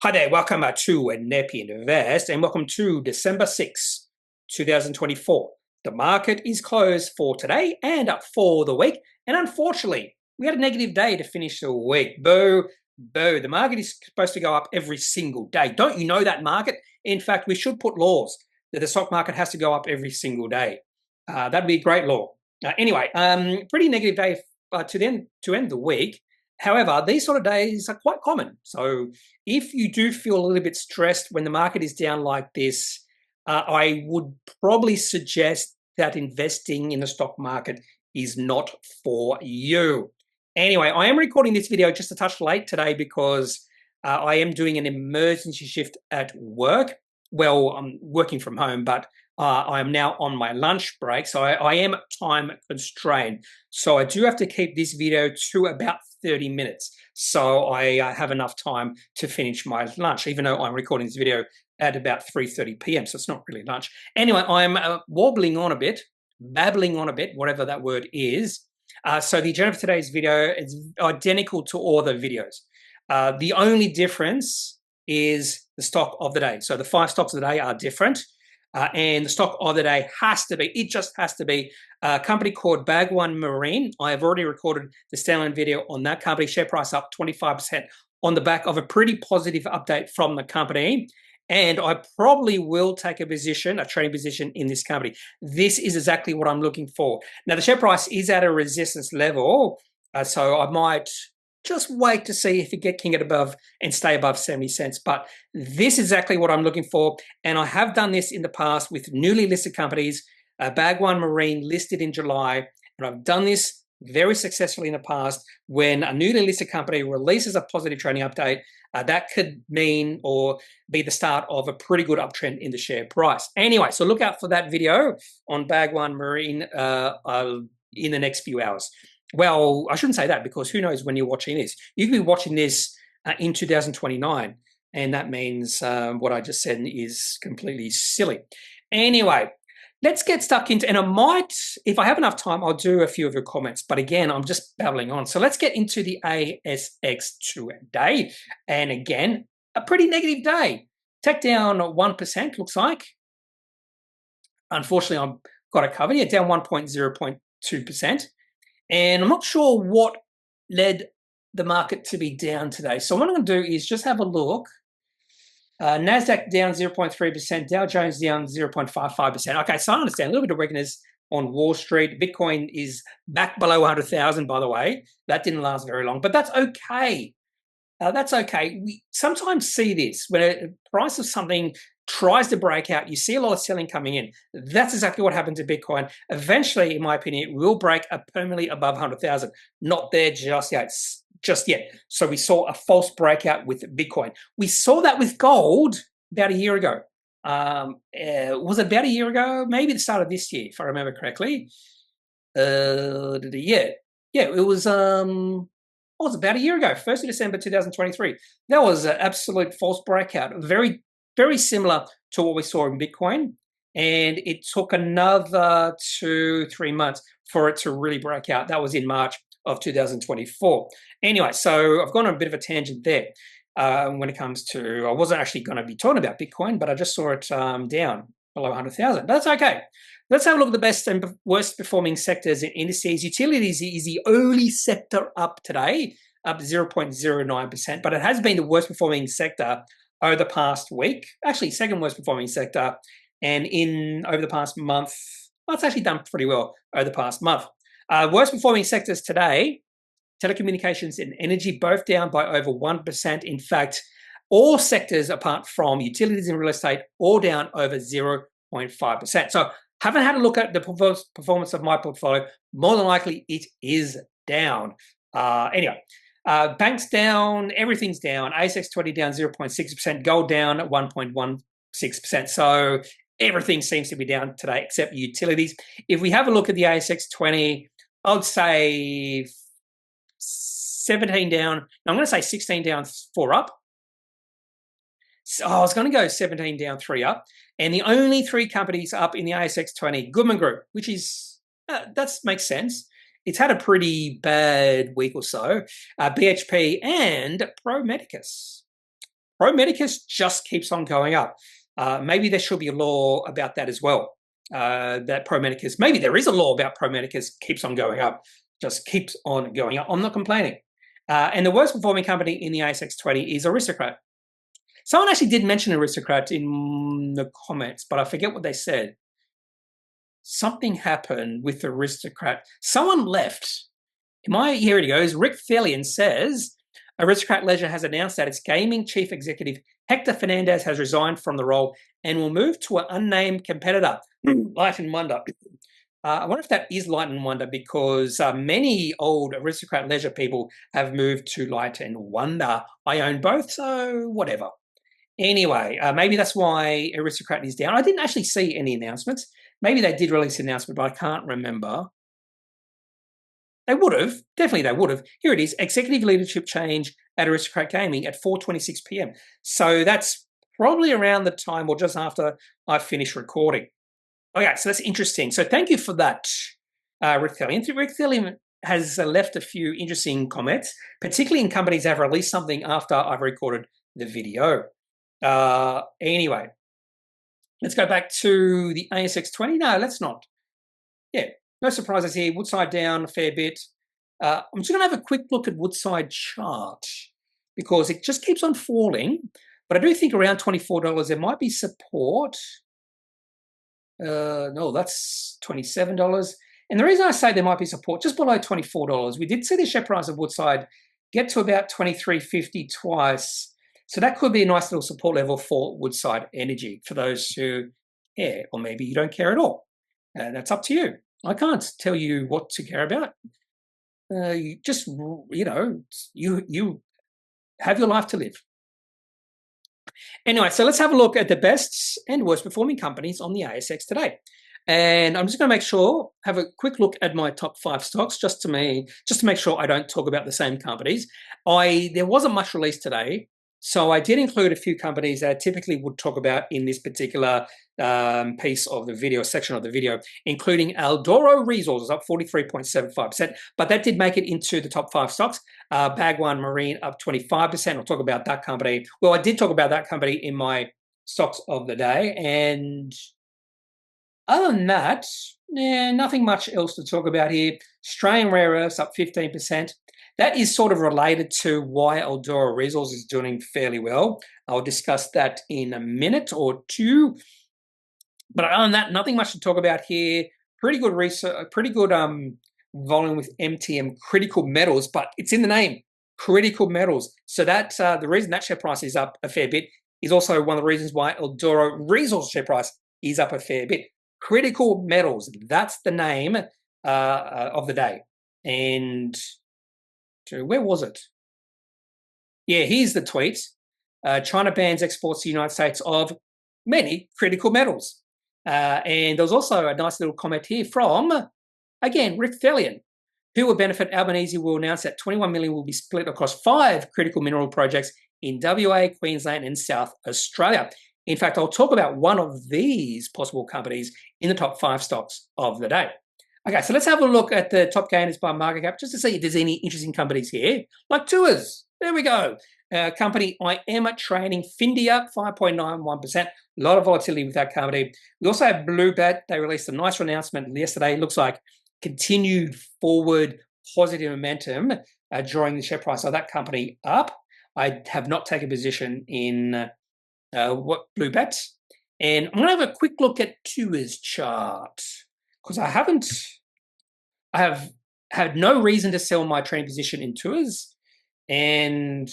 Hi there, welcome to kneppyinvests and welcome to December 2024. The market is closed for today and up for the week, and unfortunately, we had a negative day to finish the week. Boo, boo. The market is supposed to go up every single day. Don't you know that, market? In fact, we should put laws that the stock market has to go up every single day. That'd be a great law. Anyway, pretty negative day to end the week. However, these sort of days are quite common. So if you do feel a little bit stressed when the market is down like this, I would probably suggest that investing in the stock market is not for you. Anyway, I am recording this video just a touch late today because I am doing an emergency shift at work. Well, I'm working from home, but I am now on my lunch break, so I am time constrained. So I do have to keep this video to about 30 minutes. So I have enough time to finish my lunch, even though I'm recording this video at about 3:30 p.m. So it's not really lunch. Anyway, I'm babbling on a bit, whatever that word is. So the agenda for today's video is identical to all the videos. The only difference is the stock of the day. So the 5 stocks of the day are different. And the stock of the day just has to be a company called Bhagwan Marine. I have already recorded the standalone video on that company. Share price up 25% on the back of a pretty positive update from the company. And I probably will take a trading position in this company. This is exactly what I'm looking for. Now, the share price is at a resistance level, so I might just wait to see if it can get above and stay above 70 cents. But this is exactly what I'm looking for. And I have done this in the past with newly listed companies, Bhagwan Marine listed in July. And I've done this very successfully in the past when a newly listed company releases a positive trading update. That could mean or be the start of a pretty good uptrend in the share price. Anyway, so look out for that video on Bhagwan Marine in the next few hours. Well, I shouldn't say that because who knows when you're watching this. You could be watching this in 2029, and that means what I just said is completely silly. Anyway, let's get stuck into, and I might, if I have enough time, I'll do a few of your comments. But again, I'm just babbling on. So let's get into the ASX today. And again, a pretty negative day. Tech down 1%, looks like. Unfortunately, I've got it covered. Yeah, down 1.02%. And I'm not sure what led the market to be down today. So what I'm going to do is just have a look. NASDAQ down 0.3%, Dow Jones down 0.55%. Okay, so I understand a little bit of weakness on Wall Street. Bitcoin is back below 100,000, by the way. That didn't last very long, but that's okay. That's okay. We sometimes see this when a price of something tries to break out, you see a lot of selling coming in. That's exactly what happened to Bitcoin. Eventually, in my opinion, it will break permanently above 100,000. Not there just yet. So we saw a false breakout with Bitcoin. We saw that with gold about a year ago. Was it about a year ago? Maybe the start of this year, if I remember correctly. Yeah, it was. It was about a year ago, 1st of December 2023. That was an absolute false breakout. Very, very similar to what we saw in Bitcoin. And it took another 2-3 months for it to really break out. That was in March of 2024. Anyway, so I've gone on a bit of a tangent there when it comes to, I wasn't actually going to be talking about Bitcoin, but I just saw it down below 100,000. That's okay. Let's have a look at the best and worst performing sectors and indices. Utilities is the only sector up today, up 0.09%, but it has been the worst performing sector over the past week. Actually, second worst performing sector. And over the past month, well, it's actually done pretty well over the past month. Worst performing sectors today, telecommunications and energy, both down by over 1%. In fact, all sectors apart from utilities and real estate, all down over 0.5%. So haven't had a look at the performance of my portfolio. More than likely, it is down. Anyway, banks down, everything's down. ASX 20 down 0.6%, gold down 1.16%. So everything seems to be down today except utilities. If we have a look at the ASX 20, I would say 17 down. I'm going to say 16 down, 4 up. So I was going to go 17 down, 3 up. And the only 3 companies up in the ASX 20, Goodman Group, which is, that makes sense. It's had a pretty bad week or so. BHP and Pro Medicus. Pro Medicus just keeps on going up. Maybe there should be a law about that as well. That Pro Medicus, maybe there is a law about Pro Medicus keeps on going up, just keeps on going up. I'm not complaining. And the worst performing company in the ASX 20 is Aristocrat. Someone actually did mention Aristocrat in the comments, but I forget what they said. Something happened with Aristocrat. Someone left. Here it goes. Rick Fillion says, Aristocrat Leisure has announced that its gaming chief executive, Hector Fernandez, has resigned from the role and will move to an unnamed competitor, Light and Wonder. I wonder if that is Light and Wonder, because many old Aristocrat Leisure people have moved to Light and Wonder. I own both, so whatever. Anyway, maybe that's why Aristocrat is down. I didn't actually see any announcements. Maybe they did release an announcement, but I can't remember. They would have. Definitely they would have. Here it is. Executive leadership change at Aristocrat Gaming at 4:26 p.m. So that's probably around the time or just after I finish recording. Okay, so that's interesting. So thank you for that, Rick Thelian. Rick Thelian has left a few interesting comments, particularly in companies that have released something after I've recorded the video. Anyway, let's go back to the ASX 20. No, let's not. Yeah, no surprises here. Woodside down a fair bit. I'm just going to have a quick look at Woodside chart because it just keeps on falling. But I do think around $24 there might be support. No, that's $27. And the reason I say there might be support just below $24, we did see the share price of Woodside get to about $23.50 twice. So that could be a nice little support level for Woodside Energy for those who care, or maybe you don't care at all. That's up to you. I can't tell you what to care about. You just, you have your life to live. Anyway, so let's have a look at the best and worst performing companies on the ASX today. And I'm just going to have a quick look at my top 5 stocks just to make sure I don't talk about the same companies. There wasn't much released today, so I did include a few companies that I typically would talk about in this particular piece of the video, section of the video, including Aldoro Resources up 43.75%, but that did make it into the top 5 stocks. Bhagwan Marine up 25%. I'll talk about that company. Well, I did talk about that company in my stocks of the day, and other than that, nothing much else to talk about here. Australian Rare Earths up 15%. That is sort of related to why Aldoro Resources is doing fairly well. I'll discuss that in a minute or two. But other than that, nothing much to talk about here. Pretty good research, pretty good volume with MTM Critical Metals, but it's in the name, Critical Metals. So that the reason that share price is up a fair bit is also one of the reasons why Aldoro Resources share price is up a fair bit. Critical Metals, that's the name of the day. And where was it? Yeah, here's the tweet. China bans exports to the United States of many critical metals. And there was also a nice little comment here from, again, Rick Thelian. Who will benefit? Albanese will announce that 21 million will be split across 5 critical mineral projects in WA, Queensland, and South Australia. In fact, I'll talk about one of these possible companies in the top 5 stocks of the day. Okay, so let's have a look at the top gainers by market cap just to see if there's any interesting companies here, like Tuas. There we go. Company I am trading, Findy up 5.91%. A lot of volatility with that company. We also have Bluebet. They released a nice announcement yesterday. It looks like continued forward positive momentum drawing the share price of that company up. I have not taken a position in Bluebet. And I'm going to have a quick look at Tuas chart because I have had no reason to sell my trading position in Tuas. And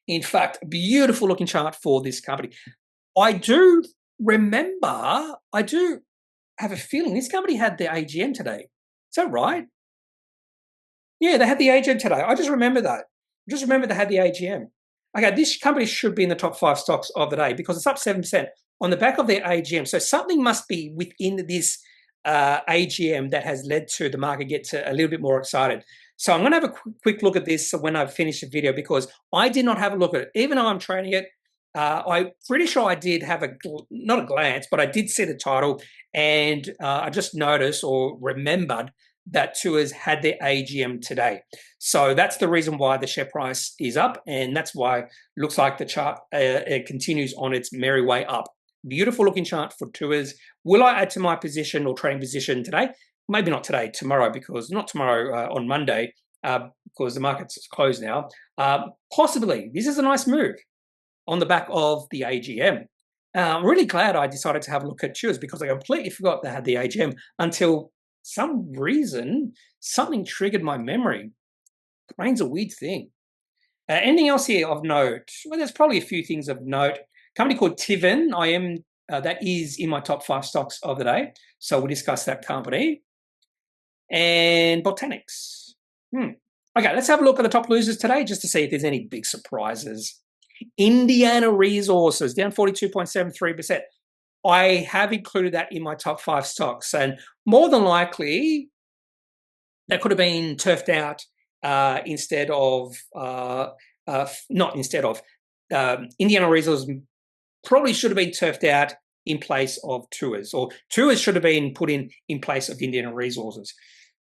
in fact, a beautiful looking chart for this company. I do have a feeling this company had their AGM today. Is that right? Yeah, they had the AGM today. I just remember that. Just remember they had the AGM. Okay, this company should be in the top 5 stocks of the day because it's up 7% on the back of their AGM. So something must be within this AGM that has led to the market get a little bit more excited. So I'm going to have a quick look at this when I've finished the video because I did not have a look at it. Even though I'm trading it, I'm pretty sure I did have not a glance, but I did see the title and I just noticed or remembered that Tuas had their AGM today. So that's the reason why the share price is up, and that's why it looks like the chart it continues on its merry way up. Beautiful looking chart for Tuas. Will I add to my position or trading position today? Maybe not today, tomorrow, because not tomorrow, on Monday, because the market's closed now. Possibly. This is a nice move on the back of the AGM. I'm really glad I decided to have a look at Tuas because I completely forgot they had the AGM until some reason something triggered my memory. Brain's a weird thing. Anything else here of note? Well, there's probably a few things of note. Company called Tivan, that is in my top 5 stocks of the day. So we'll discuss that company. And Botanics. Okay, let's have a look at the top losers today just to see if there's any big surprises. Indiana Resources, down 42.73%. I have included that in my top 5 stocks, and more than likely, that could have been turfed out instead of, Indiana Resources probably should have been turfed out in place of Tuas, or Tuas should have been put in place of Indiana Resources.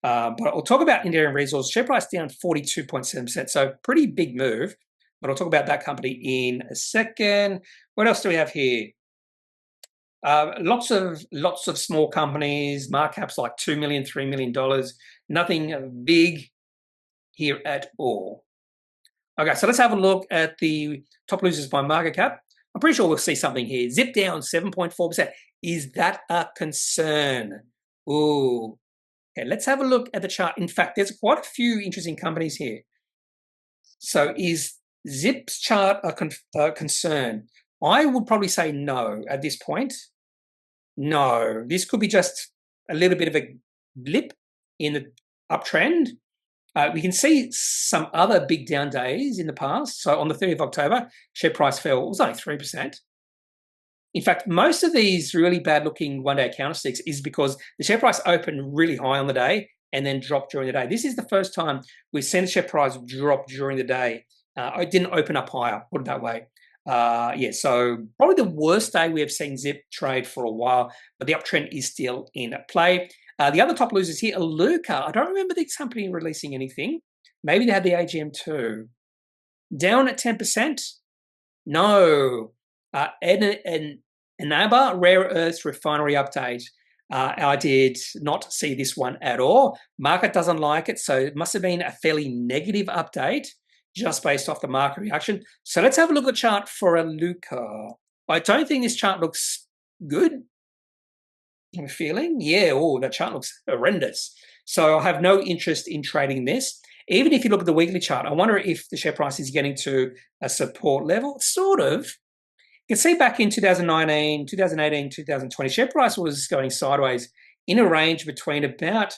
But I'll talk about Indiana Resources. Share price down 42.7%, so pretty big move. But I'll talk about that company in a second. What else do we have here? Lots of small companies, markups like $2 million, $3 million. Nothing big here at all. Okay, so let's have a look at the top losers by market cap. I'm pretty sure we'll see something here. Zip down 7.4%. Is that a concern? Ooh. Okay, let's have a look at the chart. In fact, there's quite a few interesting companies here. So is Zip's chart a concern? I would probably say no at this point. No, this could be just a little bit of a blip in the uptrend. We can see some other big down days in the past. So on the 30th of October, share price fell. It was only 3%. In fact, most of these really bad-looking one-day candlesticks is because the share price opened really high on the day and then dropped during the day. This is the first time we've seen the share price drop during the day. It didn't open up higher, put it that way. So probably the worst day we have seen Zip trade for a while, but the uptrend is still in play. The other top losers here, Iluka. I don't remember this company releasing anything. Maybe they had the AGM too. Down at 10%? No. Anaba Rare Earths Refinery update. I did not see this one at all. Market doesn't like it, so it must have been a fairly negative update just based off the market reaction. So let's have a look at the chart for Iluka. I don't think this chart looks good. I'm feeling, that chart looks horrendous. So I have no interest in trading this. Even if you look at the weekly chart, I wonder if the share price is getting to a support level. Sort of. You can see back in 2019, 2018, 2020, share price was going sideways in a range between about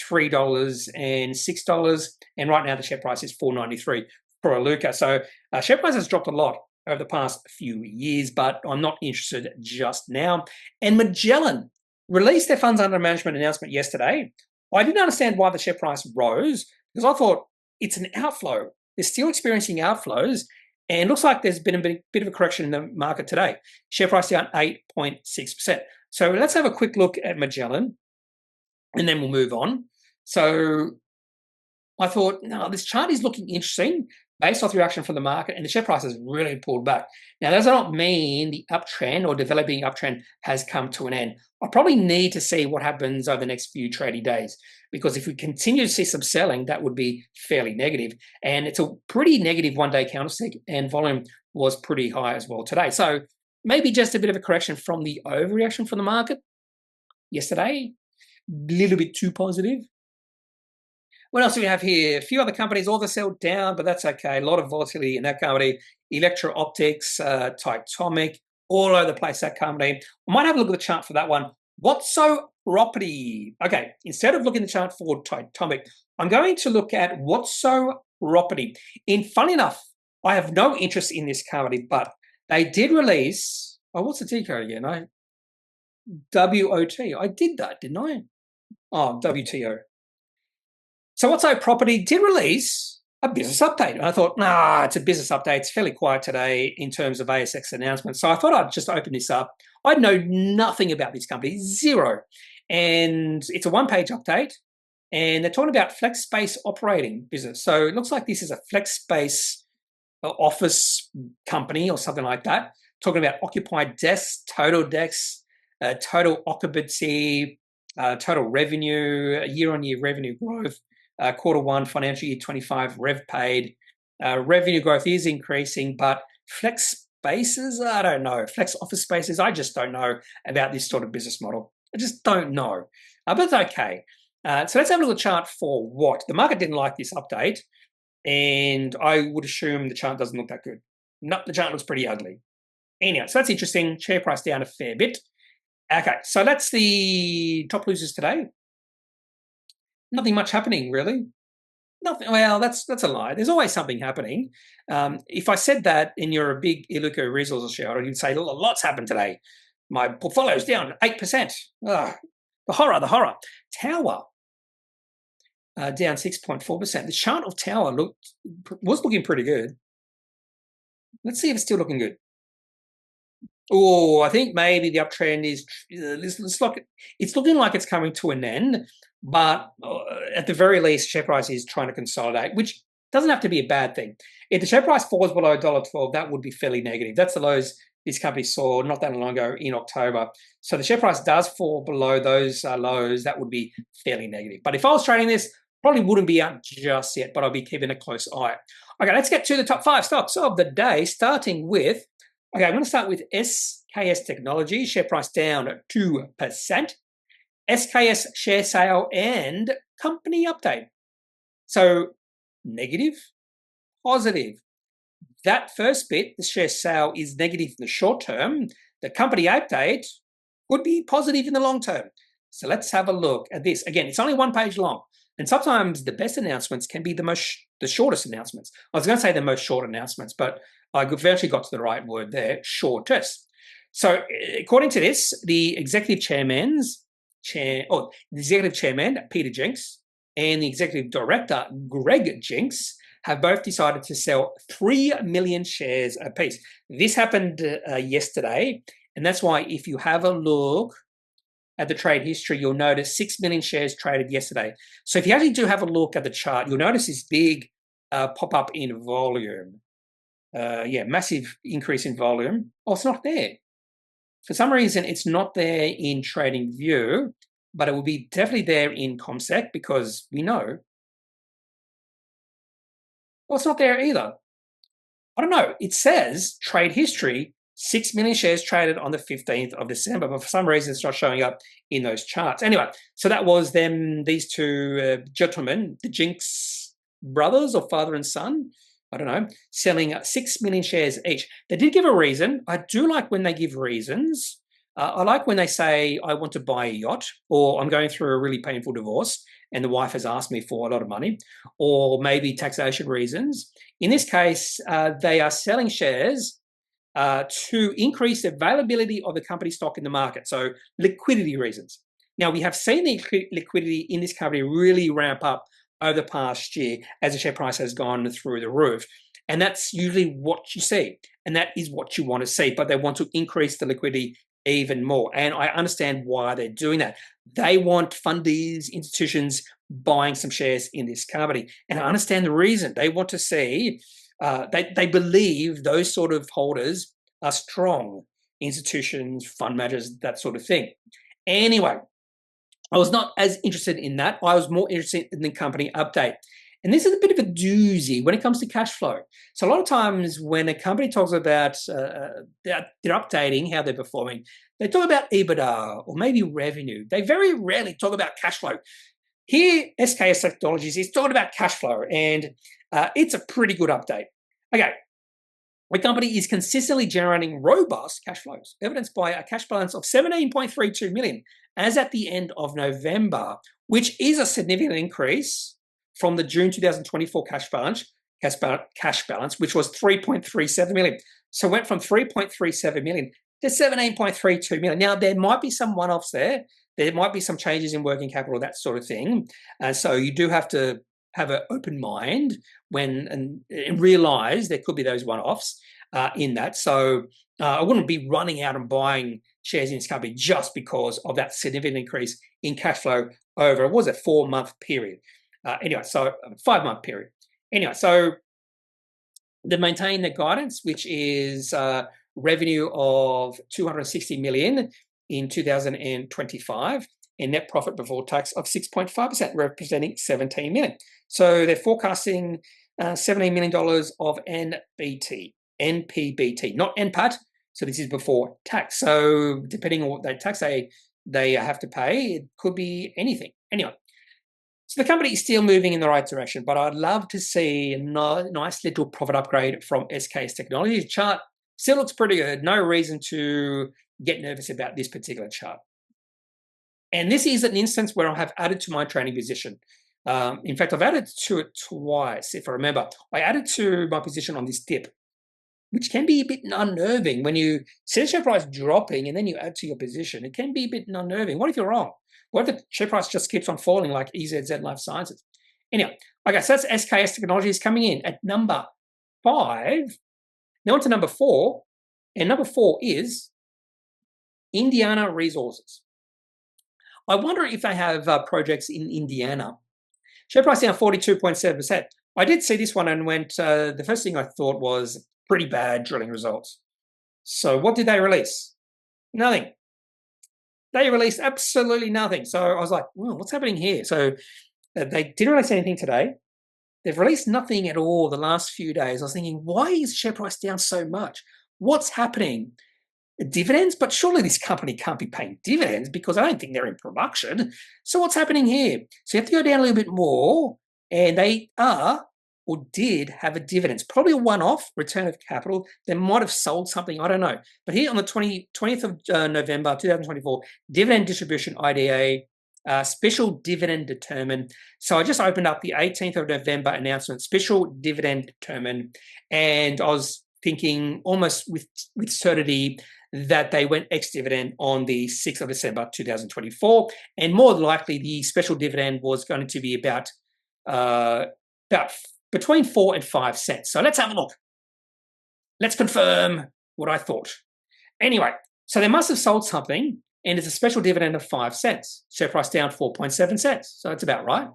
$3 and $6, and right now the share price is $4.93 for Iluka. So share price has dropped a lot over the past few years, but I'm not interested just now. And Magellan released their funds under management announcement yesterday. I didn't understand why the share price rose because I thought it's an outflow. They're still experiencing outflows, and it looks like there's been a bit of a correction in the market today. Share price down 8.6%. So let's have a quick look at Magellan, and then we'll move on. So I thought, no, this chart is looking interesting based off the reaction from the market, and the share price has really pulled back. Now, that does not mean the uptrend or developing uptrend has come to an end. I probably need to see what happens over the next few trading days, because if we continue to see some selling, that would be fairly negative. And it's a pretty negative one-day candlestick, and volume was pretty high as well today. So maybe just a bit of a correction from the overreaction from the market yesterday, a little bit too positive. What else do we have here? A few other companies, all the sell down, but that's okay. A lot of volatility in that company. Electro-Optics, Titomic, all over the place, that company. I might have a look at the chart for that one. Whatso Property. Okay, instead of looking at the chart for Titomic, I'm going to look at Whatso Property. Funny enough, I have no interest in this company, but they did release, what's the T code again? WOT. I did that, didn't I? WTO. So Whatso Property did release a business update. And I thought, it's a business update. It's fairly quiet today in terms of ASX announcements. So I thought I'd just open this up. I know nothing about this company, zero. And it's a one-page update. and they're talking about flex space operating business. So it looks like this is a flex space office company or something like that. Talking about occupied desks, total occupancy, total revenue, year-on-year revenue growth, Q1 financial year 25 rev paid. Revenue growth is increasing, but flex spaces, I don't know. Flex office spaces, I just don't know about this sort of business model. I just don't know. But it's okay. So let's have a little chart for what. The market didn't like this update, and I would assume the chart doesn't look that good. No, the chart looks pretty ugly. Anyway, so that's interesting. Share price down a fair bit. Okay, so that's the top losers today. Nothing much happening, really. Nothing. Well, that's a lie. There's always something happening. If I said that and you're a big Iluka resources shareholder, you'd say, lots happened today. My portfolio's down 8%. Ugh, the horror. Tower down 6.4%. The chart of Tower was looking pretty good. Let's see if it's still looking good. Oh, I think maybe the uptrend is it's looking like it's coming to an end, but at the very least, share price is trying to consolidate, which doesn't have to be a bad thing. If the share price falls below $1.12, that would be fairly negative. That's the lows this company saw not that long ago in October. So the share price does fall below those lows, that would be fairly negative. But if I was trading this, probably wouldn't be out just yet, but I'll be keeping a close eye. Okay, let's get to the top 5 stocks of the day, starting with, okay, I'm going to start with SKS Technology, share price down 2%. SKS share sale and company update. So negative, positive. That first bit, the share sale, is negative in the short term. The company update could be positive in the long term. So let's have a look at this. Again, it's only 1 page long. And sometimes the best announcements can be the shortest announcements. I was going to say the most short announcements, but I eventually got to the right word there, shortest. So according to this, the executive chairman, Peter Jenks, and the executive director, Greg Jenks, have both decided to sell 3 million shares apiece. This happened yesterday, and that's why if you have a look at the trade history, you'll notice 6 million shares traded yesterday. So if you actually do have a look at the chart, you'll notice this big pop up in volume. Massive increase in volume. Oh, it's not there. For some reason, it's not there in Trading View, but it will be definitely there in ComSec because we know. Well, it's not there either. I don't know. It says trade history, 6 million shares traded on the 15th of December, but for some reason it's not showing up in those charts. Anyway, so that was these two gentlemen, the Jenks brothers or father and son, I don't know, selling 6 million shares each. They did give a reason. I do like when they give reasons. I like when they say, I want to buy a yacht, or I'm going through a really painful divorce and the wife has asked me for a lot of money, or maybe taxation reasons. In this case, they are selling shares to increase the availability of the company stock in the market, so liquidity reasons. Now, we have seen the liquidity in this company really ramp up over the past year as the share price has gone through the roof. And that's usually what you see. And that is what you want to see. But they want to increase the liquidity even more. And I understand why they're doing that. They want fundies, institutions buying some shares in this company. And I understand the reason. They want to see, they believe those sort of holders are strong. Institutions, fund managers, that sort of thing. Anyway, I was not as interested in that. I was more interested in the company update. And this is a bit of a doozy when it comes to cash flow. So a lot of times when a company talks about they're updating how they're performing, they talk about EBITDA or maybe revenue. They very rarely talk about cash flow. Here, SKS Technologies is talking about cash flow, and it's a pretty good update. Okay, the company is consistently generating robust cash flows, evidenced by a cash balance of $17.32 million as at the end of November, which is a significant increase from the June 2024 cash balance, which was $3.37 million. So it went from $3.37 million to $17.32 million. Now, there might be some one-offs there. There might be some changes in working capital, that sort of thing. So you do have to have an open mind and realize there could be those one-offs in that. So I wouldn't be running out and buying shares in this company just because of that significant increase in cash flow over, what was it, 4-month period. Anyway, so 5-month period. Anyway, so they maintain the guidance, which is revenue of 260 million in 2025 and net profit before tax of 6.5%, representing 17 million. So they're forecasting $17 million of NPBT, not NPAT. So this is before tax. So depending on what they tax they have to pay, it could be anything. Anyway, so the company is still moving in the right direction, but I'd love to see a nice little profit upgrade from SKS Technology. The chart still looks pretty good. No reason to get nervous about this particular chart. And this is an instance where I have added to my trading position. In fact, I've added to it twice, if I remember. I added to my position on this dip, which can be a bit unnerving when you see the share price dropping and then you add to your position. It can be a bit unnerving. What if you're wrong? What if the share price just keeps on falling like EZZ Life Sciences? Anyway, okay, so that's SKS Technologies coming in at number 5. Now on to number 4, and number 4 is Indiana Resources. I wonder if they have projects in Indiana. Share price down 42.7%. I did see this one and went, the first thing I thought was pretty bad drilling results. So what did they release? Nothing. They released absolutely nothing. So I was like, what's happening here? So they didn't release anything today. They've released nothing at all the last few days. I was thinking, why is share price down so much? What's happening? Dividends? But surely this company can't be paying dividends because I don't think they're in production. So what's happening here? So you have to go down a little bit more, and they are or did have a dividend. It's probably a one-off return of capital. They might have sold something, I don't know. But here on the 20th of November 2024, dividend distribution IDA, special dividend determined. So I just opened up the 18th of November announcement, special dividend determined, and I was thinking almost with certainty that they went ex-dividend on the 6th of December 2024, and more likely the special dividend was going to be about between 4 and 5 cents. So let's have a look. Let's confirm what I thought. Anyway, so they must have sold something, and it's a special dividend of 5 cents. Share price down 4.7 cents. So it's about right.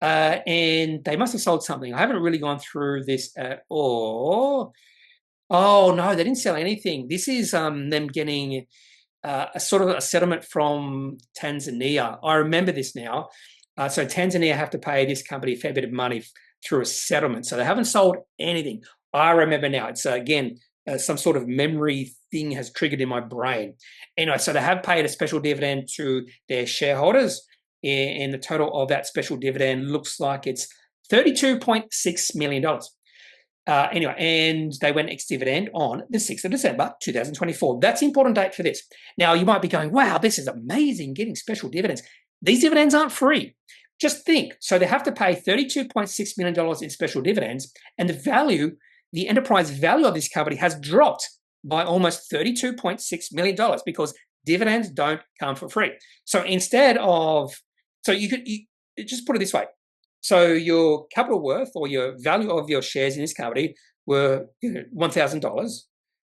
And they must have sold something. I haven't really gone through this at all. Oh, no, they didn't sell anything. This is them getting a sort of a settlement from Tanzania. I remember this now. So Tanzania have to pay this company a fair bit of money through a settlement. So they haven't sold anything. I remember now. It's, again, some sort of memory thing has triggered in my brain. Anyway, so they have paid a special dividend to their shareholders, and the total of that special dividend looks like it's $32.6 million. Anyway, and they went ex-dividend on the 6th of December 2024. That's the important date for this. Now, you might be going, wow, this is amazing, getting special dividends. These dividends aren't free. Just think. So they have to pay $32.6 million in special dividends, and the enterprise value of this company has dropped by almost $32.6 million because dividends don't come for free. So instead of, so you just put it this way. So your capital worth or your value of your shares in this company were $1,000.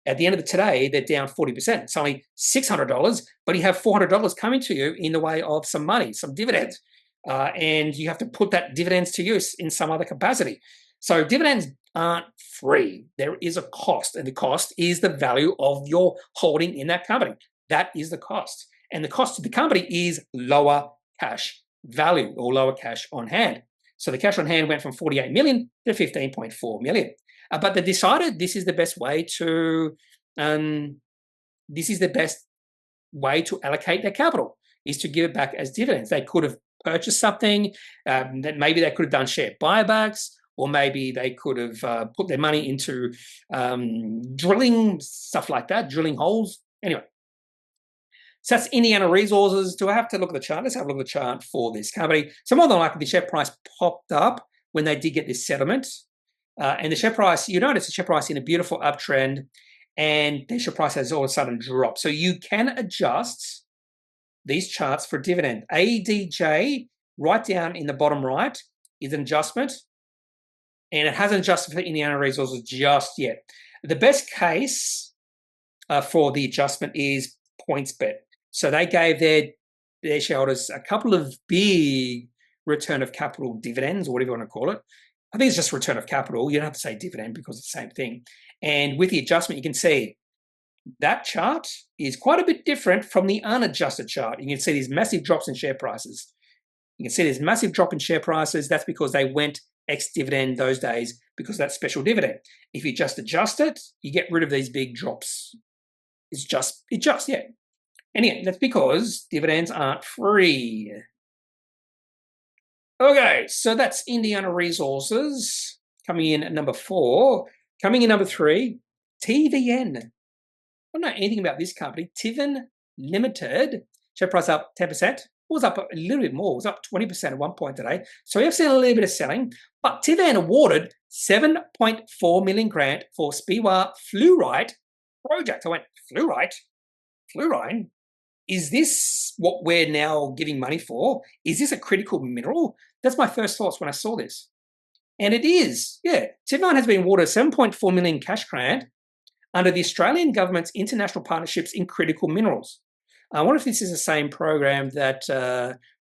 At the end of the today, they're down 40%. It's only $600, but you have $400 coming to you in the way of some money, some dividends. And you have to put that dividends to use in some other capacity. So dividends aren't free. There is a cost, and the cost is the value of your holding in that company. That is the cost. And the cost to the company is lower cash value or lower cash on hand. So the cash on hand went from 48 million to 15.4 million. But they decided this is the best way to allocate their capital, is to give it back as dividends. They could have purchased something, that maybe they could have done share buybacks, or maybe they could have put their money into drilling, stuff like that, drilling holes. Anyway, so that's Indiana Resources. Do I have to look at the chart? Let's have a look at the chart for this company. So more than likely, the share price popped up when they did get this settlement. And the share price, you notice the share price in a beautiful uptrend, and the share price has all of a sudden dropped. So you can adjust these charts for dividend. ADJ, right down in the bottom right, is an adjustment, and it hasn't adjusted for Indiana Resources just yet. The best case for the adjustment is PointsBet. So they gave their shareholders a couple of big return of capital dividends, or whatever you want to call it. I think it's just return of capital. You don't have to say dividend because it's the same thing. And with the adjustment, you can see that chart is quite a bit different from the unadjusted chart. You can see these massive drops in share prices. You can see there's massive drop in share prices. That's because they went ex-dividend those days because of that special dividend. If you just adjust it, you get rid of these big drops. It just, yeah. Anyway, that's because dividends aren't free. Okay, so that's Indiana Resources coming in at number 4. Coming in number 3, TVN. I don't know anything about this company. Tivan Limited. Share price up 10%. It was up a little bit more. It was up 20% at one point today. So we have seen a little bit of selling. But Tivan awarded 7.4 million grant for Speewah fluorite project. I went, fluorite? Fluorine? Is this what we're now giving money for? Is this a critical mineral? That's my first thoughts when I saw this. And it is, yeah. Tivan has been awarded a 7.4 million cash grant under the Australian government's international partnerships in critical minerals. I wonder if this is the same program that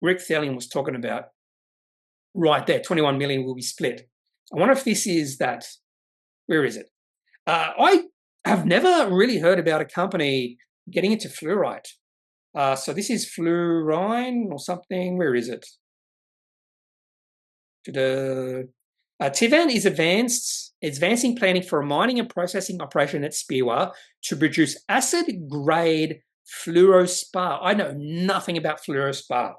Rick Thellian was talking about. Right there, 21 million will be split. I wonder if this is that. Where is it? I have never really heard about a company getting into fluorite. So this is fluorine or something. Where is it? Tivan is advancing planning for a mining and processing operation at Speewah to produce acid-grade FLUORSPAR. I know nothing about FLUORSPAR.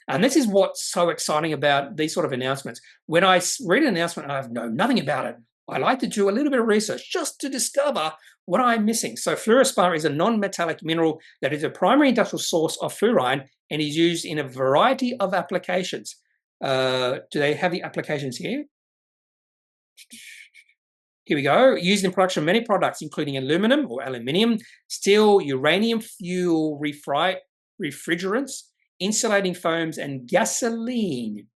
And this is what's so exciting about these sort of announcements. When I read an announcement and I know nothing about it, I like to do a little bit of research just to discover what I'm missing. So FLUORSPAR is a non-metallic mineral that is a primary industrial source of fluorine and is used in a variety of applications. Do they have the applications here? Here we go. Used in production of many products, including aluminum or aluminium, steel, uranium fuel refrigerants, insulating foams, and gasoline.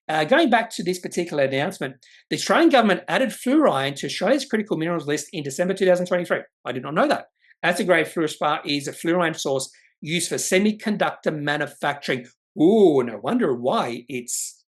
Going back to this particular announcement, the Australian government added fluorine to Australia's critical minerals list in December 2023. I did not know that. Acid-grade FLUORSPAR is a fluorine source used for semiconductor manufacturing. Ooh, no wonder why it's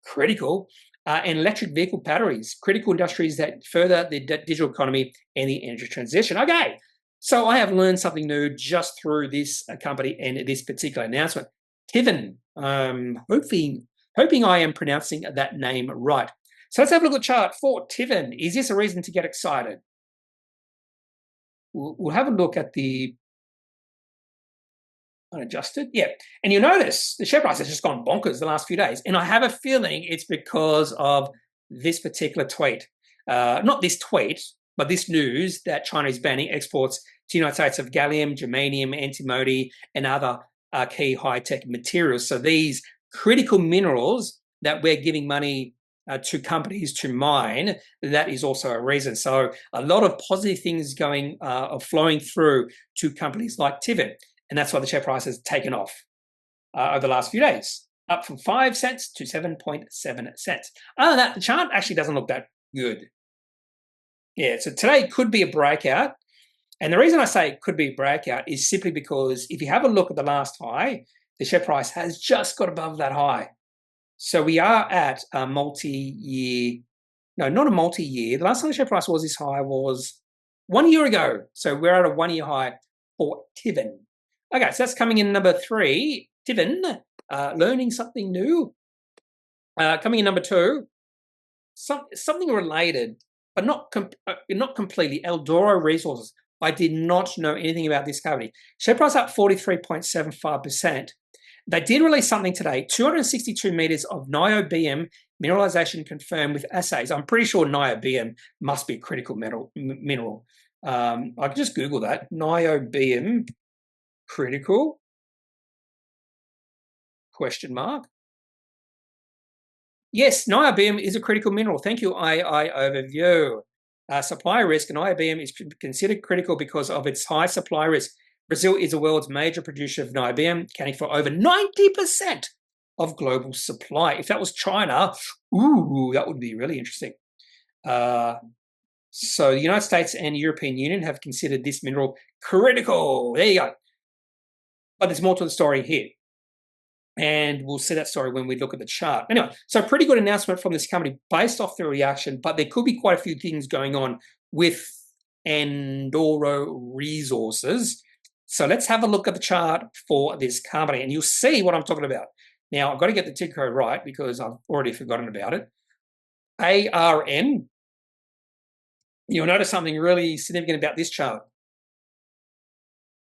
critical. And electric vehicle batteries, critical industries that further the digital economy and the energy transition. Okay, so I have learned something new just through this company and this particular announcement. Tivan, hoping I am pronouncing that name right. So let's have a look at the chart for Tivan. Is this a reason to get excited? We'll have a look at the unadjusted. Yeah. And you'll notice the share price has just gone bonkers the last few days. And I have a feeling it's because of this particular tweet. Not this tweet, but this news that China is banning exports to the United States of gallium, germanium, antimony, and other key high-tech materials. So these critical minerals that we're giving money to companies to mine, that is also a reason. So a lot of positive things going flowing through to companies like Tivan. And that's why the share price has taken off over the last few days, up from 5 cents to 7.7 cents. Other than that, the chart actually doesn't look that good. Yeah, so today could be a breakout. And the reason I say it could be a breakout is simply because if you have a look at the last high, the share price has just got above that high. So we are at a multi-year, no, not a multi-year. The last time the share price was this high was 1 year ago. So we're at a 1 year high for Tivan. Okay, so that's coming in number 3, Tivan, learning something new. Coming in number 2, something related, but not completely, Aldoro Resources. I did not know anything about this company. Share price up 43.75%. They did release something today, 262 meters of NIOBIUM mineralization confirmed with assays. I'm pretty sure NIOBIUM must be a critical mineral. I can just Google that, NIOBIUM. Critical? Question mark. Yes, niobium is a critical mineral. Thank you, II overview. Supply risk, niobium is considered critical because of its high supply risk. Brazil is the world's major producer of niobium, accounting for over 90% of global supply. If that was China, ooh, that would be really interesting. So the United States and European Union have considered this mineral critical. There you go. But there's more to the story here. And we'll see that story when we look at the chart. Anyway, so pretty good announcement from this company based off the reaction, but there could be quite a few things going on with Aldoro Resources. So let's have a look at the chart for this company, and you'll see what I'm talking about. Now, I've got to get the ticker code right because I've already forgotten about it. ARN. You'll notice something really significant about this chart.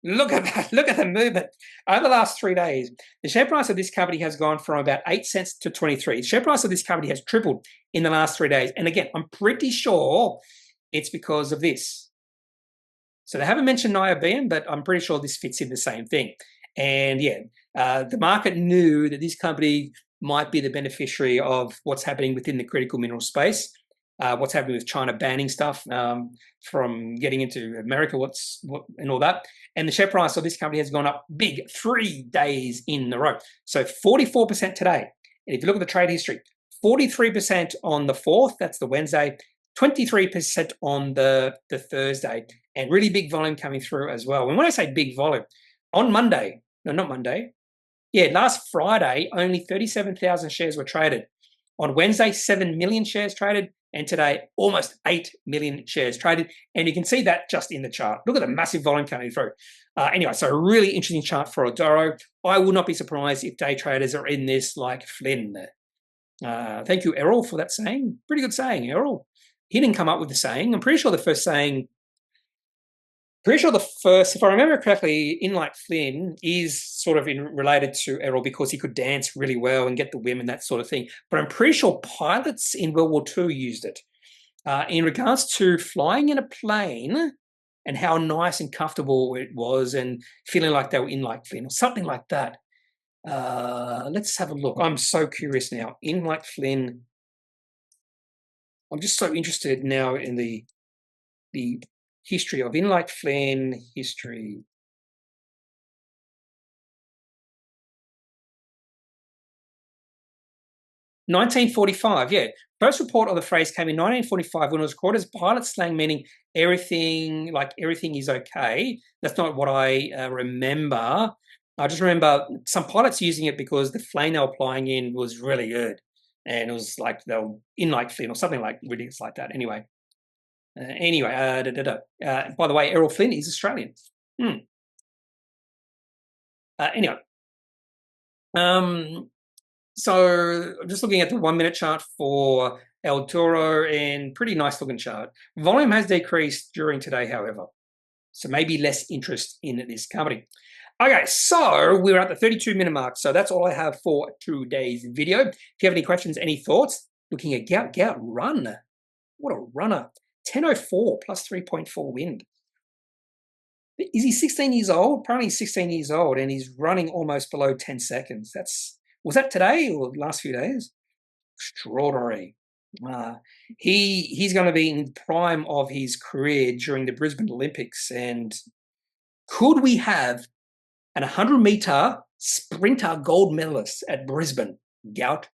Look at that. Look at the movement. Over the last 3 days, the share price of this company has gone from about 8 cents to 23. The share price of this company has tripled in the last 3 days. And again, I'm pretty sure it's because of this. So they haven't mentioned NIOBIUM, but I'm pretty sure this fits in the same thing. And yeah, the market knew that this company might be the beneficiary of what's happening within the critical mineral space. What's happening with China banning stuff from getting into America, and all that. And the share price of this company has gone up big 3 days in a row. So 44% today. And if you look at the trade history, 43% on the 4th, that's the Wednesday, 23% on the Thursday, and really big volume coming through as well. And when I say big volume, on Monday, no, not Monday, yeah, last Friday, only 37,000 shares were traded. On Wednesday, 7 million shares traded. And today, almost 8 million shares traded. And you can see that just in the chart. Look at the massive volume coming through. Anyway, so a really interesting chart for Aldoro. I will not be surprised if day traders are in this like Flynn. Thank you, Errol, for that saying. Pretty good saying, Errol. He didn't come up with the saying. I'm pretty sure the first saying, if I remember correctly, in like Flynn is sort of related to Errol because he could dance really well and get the women, that sort of thing. But I'm pretty sure pilots in World War II used it. In regards to flying in a plane and how nice and comfortable it was and feeling like they were in like Flynn or something like that. Let's have a look. I'm so curious now. In like Flynn. I'm just so interested now in the history of in like Flynn history. 1945, yeah. First report of the phrase came in 1945 when it was recorded as pilot slang, meaning everything is okay. That's not what I remember. I just remember some pilots using it because the plane they were flying in was really good. And it was like they were in like Flynn or something like ridiculous like that. Anyway. By the way, Errol Flynn is Australian. Anyway. So I'm just looking at the 1 minute chart for Aldoro, and pretty nice looking chart. Volume has decreased during today, however. So maybe less interest in this company. Okay, so we're at the 32-minute mark. So that's all I have for today's video. If you have any questions, any thoughts, looking at Gout run. What a runner. 10.04 plus 3.4 wind. Is he 16 years old? Apparently he's 16 years old and he's running almost below 10 seconds. Was that today or the last few days? Extraordinary. He's going to be in the prime of his career during the Brisbane Olympics. And could we have an 100-meter sprinter gold medalist at Brisbane? Gout.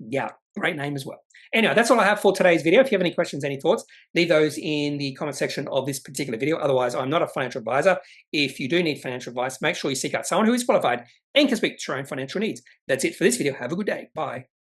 Great name as well. Anyway, that's all I have for today's video. If you have any questions, any thoughts, leave those in the comment section of this particular video. Otherwise, I'm not a financial advisor. If you do need financial advice, make sure you seek out someone who is qualified and can speak to your own financial needs. That's it for this video. Have a good day. Bye.